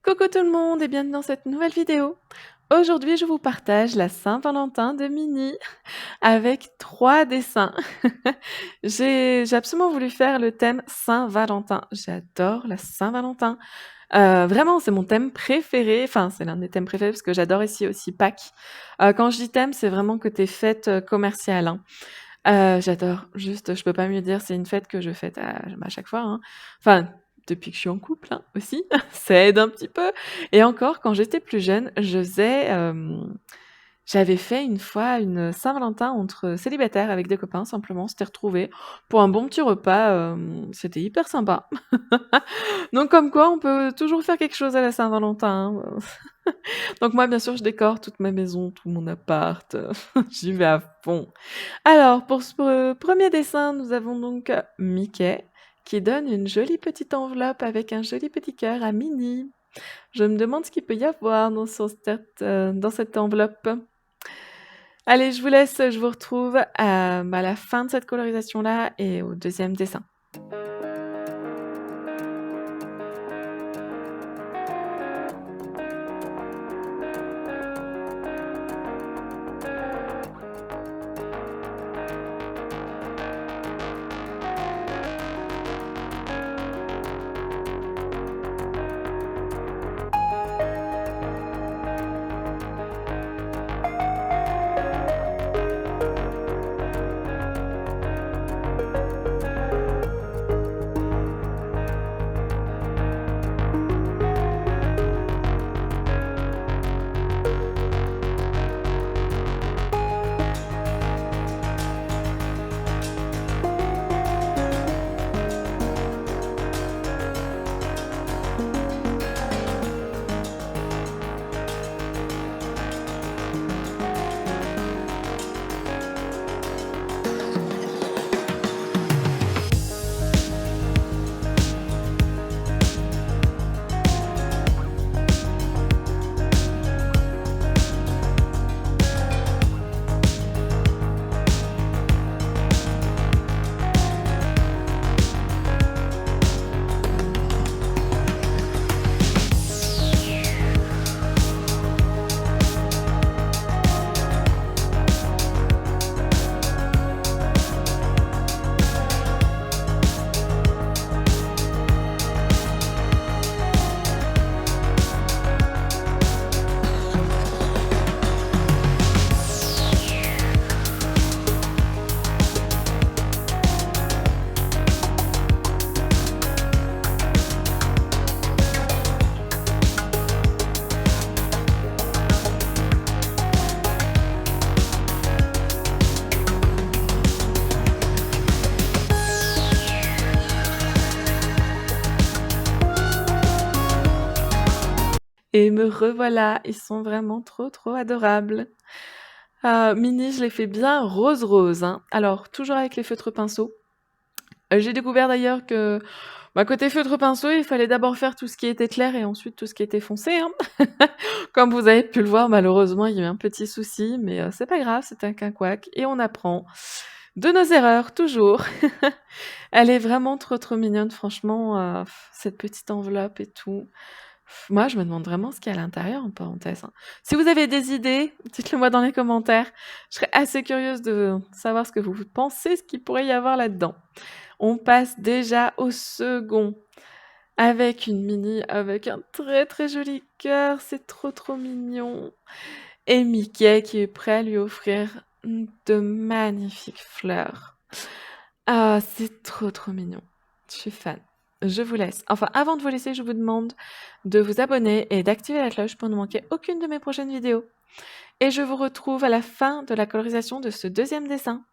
Coucou tout le monde et bienvenue dans cette nouvelle vidéo. Aujourd'hui, je vous partage la Saint-Valentin de Mini avec 3 dessins. J'ai absolument voulu faire le thème Saint-Valentin. J'adore la Saint-Valentin. Vraiment, c'est mon thème préféré. Enfin, c'est l'un des thèmes préférés parce que j'adore ici aussi Pâques. Quand je dis thème, c'est vraiment côté fête, commerciale, hein. J'adore, juste, je peux pas mieux dire, c'est une fête que je fête à chaque fois, hein. Enfin, depuis que je suis en couple, hein, aussi, ça aide un petit peu et encore quand j'étais plus jeune, j'avais fait une fois une Saint-Valentin entre célibataires avec des copains simplement, on s'était retrouvés pour un bon petit repas, c'était hyper sympa. Donc comme quoi on peut toujours faire quelque chose à la Saint-Valentin, hein. Donc moi, bien sûr, je décore toute ma maison, tout mon appart, j'y vais à fond. Alors, pour ce premier dessin, nous avons donc Mickey qui donne une jolie petite enveloppe avec un joli petit cœur à Minnie. Je me demande ce qu'il peut y avoir dans cette enveloppe. Allez, je vous laisse, je vous retrouve à la fin de cette colorisation-là et au deuxième dessin. Et me revoilà, ils sont vraiment trop, trop adorables. Minnie, je l'ai fait bien rose rose, hein. Alors toujours avec les feutres pinceaux. J'ai découvert d'ailleurs que, côté feutre pinceau, il fallait d'abord faire tout ce qui était clair et ensuite tout ce qui était foncé, hein. Comme vous avez pu le voir, malheureusement, il y a eu un petit souci, mais c'est pas grave, c'est un quinquac et on apprend de nos erreurs, toujours. Elle est vraiment trop, trop mignonne, franchement, cette petite enveloppe et tout. Moi, je me demande vraiment ce qu'il y a à l'intérieur, en parenthèse, hein. Si vous avez des idées, dites-le moi dans les commentaires. Je serais assez curieuse de savoir ce que vous pensez, ce qu'il pourrait y avoir là-dedans. On passe déjà au second, avec une Minnie avec un très, très joli cœur, c'est trop, trop mignon et Mickey qui est prêt à lui offrir, de magnifiques fleurs. Ah, c'est trop, trop mignon. Je suis fan. Je vous laisse. Enfin, avant de vous laisser, je vous demande de vous abonner et d'activer la cloche pour ne manquer aucune de mes prochaines vidéos. Et je vous retrouve à la fin de la colorisation de ce deuxième dessin.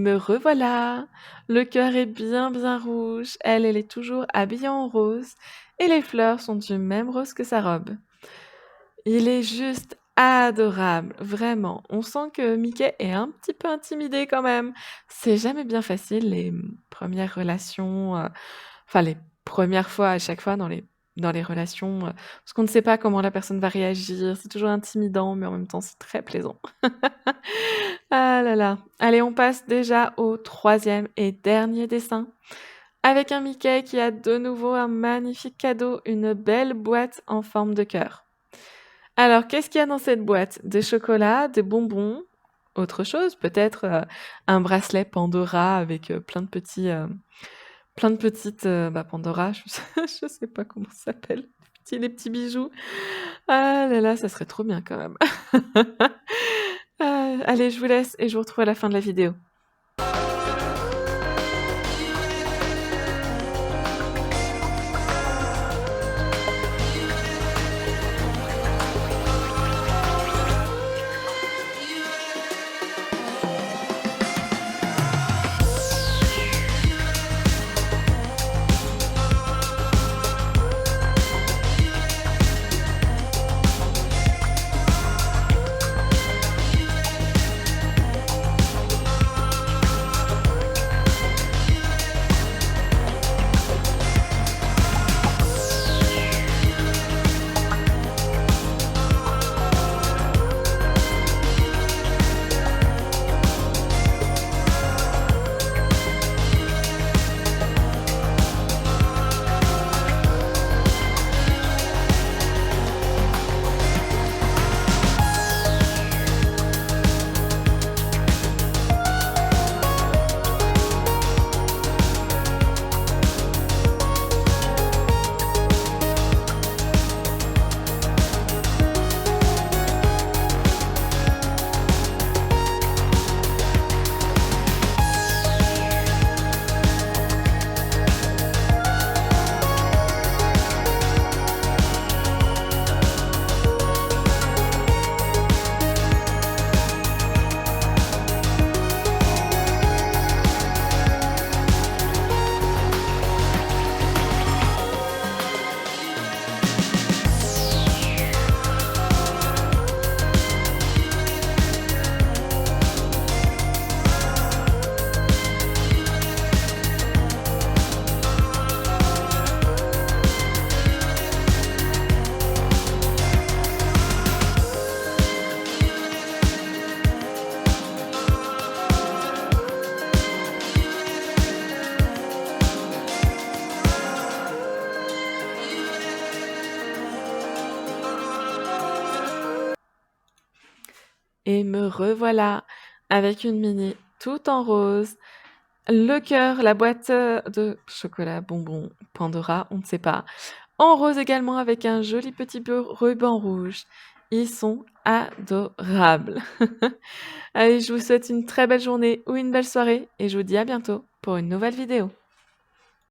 Me revoilà! Le cœur est bien, bien rouge. Elle est toujours habillée en rose et les fleurs sont du même rose que sa robe. Il est juste adorable, vraiment. On sent que Mickey est un petit peu intimidé quand même. C'est jamais bien facile les, 1res relations, enfin les premières fois à chaque fois dans les relations, parce qu'on ne sait pas comment la personne va réagir. C'est toujours intimidant, mais en même temps, c'est très plaisant. Ah là là. Allez, on passe déjà au 3e et dernier dessin, avec un Mickey qui a de nouveau un magnifique cadeau, une belle boîte en forme de cœur. Alors, qu'est-ce qu'il y a dans cette boîte? Des chocolats, des bonbons, autre chose, peut-être, un bracelet Pandora avec, plein de petites, Pandora, je sais je sais pas comment ça s'appelle, les petits bijoux. Ah là là, ça serait trop bien quand même. Allez, je vous laisse et je vous retrouve à la fin de la vidéo. Et me revoilà avec une mini tout en rose, le cœur, la boîte, de chocolat, bonbons, Pandora, on ne sait pas. En rose également avec un joli petit ruban rouge. Ils sont adorables. Allez, je vous souhaite une très belle journée ou une belle soirée et je vous dis à bientôt pour une nouvelle vidéo.